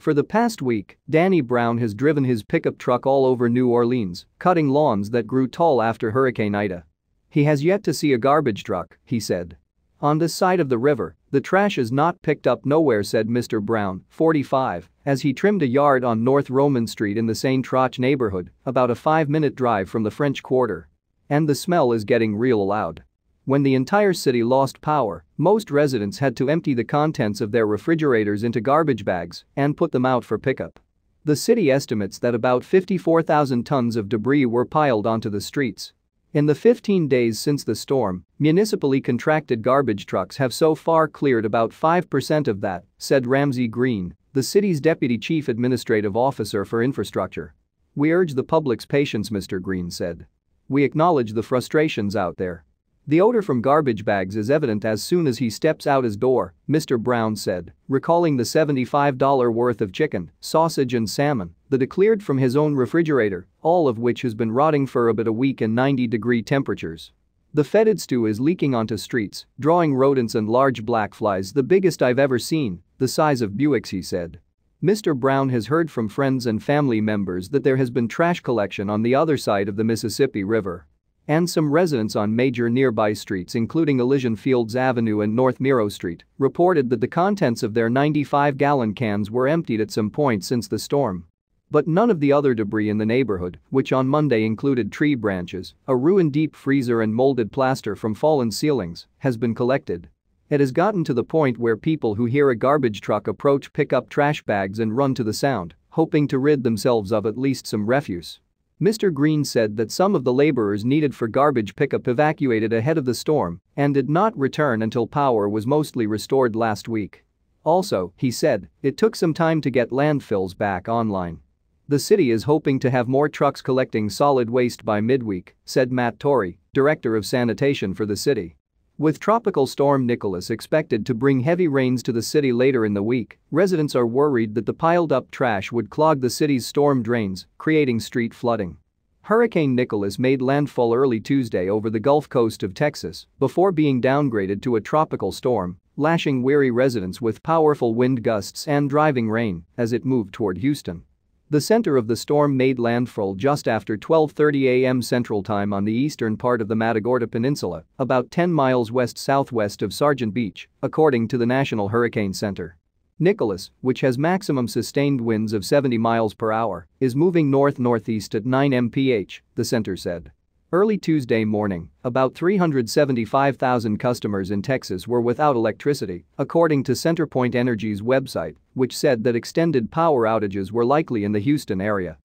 For the past week, Danny Brown has driven his pickup truck all over New Orleans, cutting lawns that grew tall after Hurricane Ida. He has yet to see a garbage truck, he said. On this side of the river, the trash is not picked up nowhere, said Mr. Brown, 45, as he trimmed a yard on North Roman Street in the Saint-Troche neighborhood, about a 5-minute drive from the French Quarter. And the smell is getting real loud. When the entire city lost power, most residents had to empty the contents of their refrigerators into garbage bags and put them out for pickup. The city estimates that about 54,000 tons of debris were piled onto the streets. In the 15 days since the storm, municipally contracted garbage trucks have so far cleared about 5% of that, said Ramsey Green, the city's deputy chief administrative officer for infrastructure. We urge the public's patience, Mr. Green said. We acknowledge the frustrations out there. The odor from garbage bags is evident as soon as he steps out his door, Mr. Brown said, recalling the $75 worth of chicken, sausage and salmon that he cleared from his own refrigerator, all of which has been rotting for about a week in 90-degree temperatures. The fetid stew is leaking onto streets, drawing rodents and large black flies, the biggest I've ever seen, the size of Buicks, he said. Mr. Brown has heard from friends and family members that there has been trash collection on the other side of the Mississippi River. And some residents on major nearby streets, including Elysian Fields Avenue and North Miro Street, reported that the contents of their 95-gallon cans were emptied at some point since the storm. But none of the other debris in the neighborhood, which on Monday included tree branches, a ruined deep freezer and molded plaster from fallen ceilings, has been collected. It has gotten to the point where people who hear a garbage truck approach pick up trash bags and run to the sound, hoping to rid themselves of at least some refuse. Mr. Green said that some of the laborers needed for garbage pickup evacuated ahead of the storm and did not return until power was mostly restored last week. Also, he said, it took some time to get landfills back online. The city is hoping to have more trucks collecting solid waste by midweek, said Matt Torrey, director of sanitation for the city. With Tropical Storm Nicholas expected to bring heavy rains to the city later in the week, residents are worried that the piled-up trash would clog the city's storm drains, creating street flooding. Hurricane Nicholas made landfall early Tuesday over the Gulf Coast of Texas before being downgraded to a tropical storm, lashing weary residents with powerful wind gusts and driving rain as it moved toward Houston. The center of the storm made landfall just after 12:30 a.m. Central Time on the eastern part of the Matagorda Peninsula, about 10 miles west-southwest of Sargent Beach, according to the National Hurricane Center. Nicholas, which has maximum sustained winds of 70 miles per hour, is moving north-northeast at 9 mph, the center said. Early Tuesday morning, about 375,000 customers in Texas were without electricity, according to CenterPoint Energy's website, which said that extended power outages were likely in the Houston area.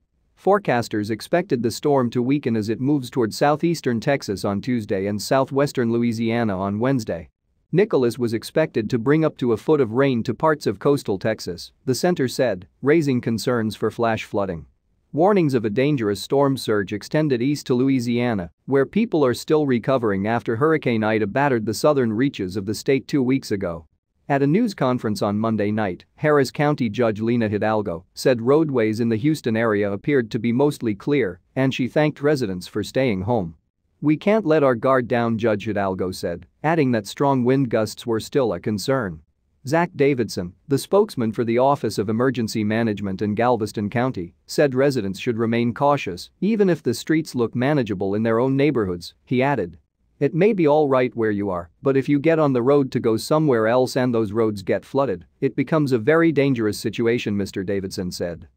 Forecasters expected the storm to weaken as it moves toward southeastern Texas on Tuesday and southwestern Louisiana on Wednesday. Nicholas was expected to bring up to a foot of rain to parts of coastal Texas, the center said, raising concerns for flash flooding. Warnings of a dangerous storm surge extended east to Louisiana, where people are still recovering after Hurricane Ida battered the southern reaches of the state 2 weeks ago. At a news conference on Monday night, Harris County Judge Lena Hidalgo said roadways in the Houston area appeared to be mostly clear, and she thanked residents for staying home. We can't let our guard down, Judge Hidalgo said, adding that strong wind gusts were still a concern. Zach Davidson, the spokesman for the Office of Emergency Management in Galveston County, said residents should remain cautious even if the streets look manageable in their own neighborhoods, he added. It may be all right where you are, but if you get on the road to go somewhere else and those roads get flooded, it becomes a very dangerous situation, Mr. Davidson said.